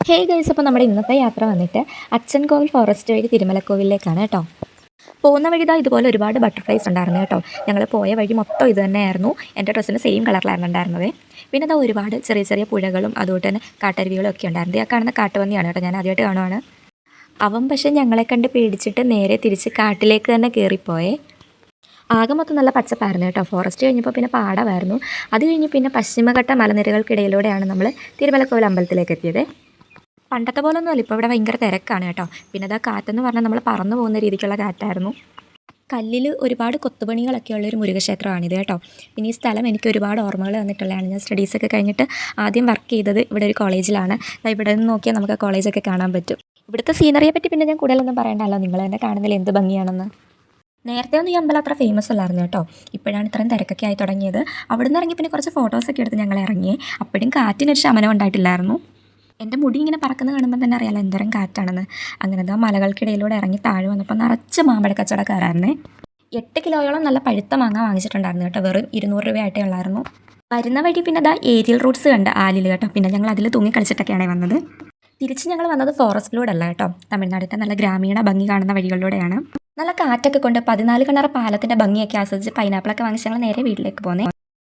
Hey guys, അപ്പോൾ നമ്മുടെ ഇന്നത്തെ യാത്ര വന്നിട്ട് അച്ചൻകോവിൽ ഫോറസ്റ്റ് വഴി തിരുമലക്കോവിലേക്കാണ് കേട്ടോ. പോകുന്ന വഴി ഇതുപോലെ ഒരുപാട് ബട്ടർഫ്ലൈസ് ഉണ്ടായിരുന്നു കേട്ടോ. ഞങ്ങൾ പോയ വഴി മൊത്തം ഇത് തന്നെയായിരുന്നു. എൻ്റെ ഡ്രസ്സിന് സെയിം കളറിലായിരുന്നു ഉണ്ടായിരുന്നത്. പിന്നെ ഒരുപാട് ചെറിയ ചെറിയ പുഴകളും അതുകൊണ്ട് തന്നെ കാട്ടരുവികളും ഒക്കെ ഉണ്ടായിരുന്നു. ആ കാണുന്ന കാട്ടുപന്നിയാണ് കേട്ടോ, ഞാൻ ആദ്യമായിട്ട് കാണുവാണ്. അവൻ പക്ഷേ ഞങ്ങളെ കണ്ട് പേടിച്ചിട്ട് നേരെ തിരിച്ച് കാട്ടിലേക്ക് തന്നെ കയറിപ്പോയേ. ആകെ മൊത്തം നല്ല പച്ചപ്പായിരുന്നു കേട്ടോ. ഫോറസ്റ്റ് കഴിഞ്ഞപ്പോൾ പിന്നെ പാടമായിരുന്നു. അത് കഴിഞ്ഞ് പിന്നെ പശ്ചിമഘട്ട മലനിരകൾക്കിടയിലൂടെയാണ് നമ്മൾ തിരുമലക്കോവിൽ അമ്പലത്തിലേക്ക് എത്തിയത്. പണ്ടത്തെ പോലെ ഒന്നുമല്ല, ഇപ്പോൾ ഇവിടെ ഭയങ്കര തിരക്കാണ് കേട്ടോ. പിന്നെ കാറ്റെന്ന് പറഞ്ഞാൽ നമ്മൾ പറന്നു പോകുന്ന രീതിക്കുള്ള കാറ്റായിരുന്നു. കല്ലിൽ ഒരുപാട് കൊത്തുപണികളൊക്കെ ഉള്ളൊരു മുരുകക്ഷേത്രമാണിത് കേട്ടോ. പിന്നെ ഈ സ്ഥലം എനിക്ക് ഒരുപാട് ഓർമ്മകൾ തന്നിട്ടുള്ളതാണ്. ഞാൻ സ്റ്റഡീസൊക്കെ കഴിഞ്ഞിട്ട് ആദ്യം വർക്ക് ചെയ്തത് ഇവിടെ ഒരു കോളേജിലാണ്. ഇവിടെ നിന്ന് നോക്കിയാൽ നമുക്ക് കോളേജൊക്കെ കാണാൻ പറ്റും. ഇവിടുത്തെ സീനറിയെ പറ്റി പിന്നെ ഞാൻ കൂടുതലൊന്നും പറയണ്ടല്ലോ, നിങ്ങൾ തന്നെ കാണുന്നില്ല എന്ത് ഭംഗിയാണെന്ന്. നേരത്തെ ഒന്നും ഈ അമ്പലം അത്ര ഫേമസ് അല്ലായിരുന്നു കേട്ടോ. ഇപ്പോഴാണ് ഇത്രയും തിരക്കൊക്കെ ആയി തുടങ്ങിയത്. അവിടെ നിന്ന് ഇറങ്ങി പിന്നെ കുറച്ച് ഫോട്ടോസൊക്കെ എടുത്ത് ഞങ്ങൾ ഇറങ്ങി. അപ്പോഴും കാറ്റിനൊരു ശമനം ഉണ്ടായിട്ടില്ലായിരുന്നു. എൻ്റെ മുടി ഇങ്ങനെ പറക്കുന്ന കാണുമ്പോൾ തന്നെ അറിയാലോ എന്തോരം കാറ്റാണെന്ന്. അങ്ങനെ മലകൾക്കിടയിലൂടെ ഇറങ്ങി താഴെ വന്നപ്പോൾ നിറച്ച് മാമ്പഴ കച്ചവടക്കാരായിരുന്നേ. 8 കിലോയോളം നല്ല പഴുത്ത മാങ്ങ വാങ്ങിച്ചിട്ടുണ്ടായിരുന്നു കേട്ടോ. വെറും 200 രൂപയായിട്ടേ ഉള്ളായിരുന്നു. വരുന്ന വഴി പിന്നെ ഏരിയൽ റൂട്ട്സ് കണ്ട് ആലിൽ കേട്ടോ. പിന്നെ ഞങ്ങൾ അതിൽ തൂങ്ങി കളിച്ചിട്ടൊക്കെയാണ് വന്നത്. തിരിച്ച് ഞങ്ങൾ വന്നത് ഫോറസ്റ്റിലൂടെ അല്ല കേട്ടോ. തമിഴ്നാട്ടിലെ നല്ല ഗ്രാമീണ ഭംഗി കാണുന്ന വഴികളിലൂടെയാണ്. നല്ല കാറ്റൊക്കെ കൊണ്ട് 14 കിണർ പാലത്തിൻ്റെ ഭംഗിയൊക്കെ ആസ്വദിച്ച് പൈനാപ്പിളൊക്കെ വാങ്ങിച്ച് ഞങ്ങൾ നേരെ വീട്ടിലേക്ക് പോന്നേ.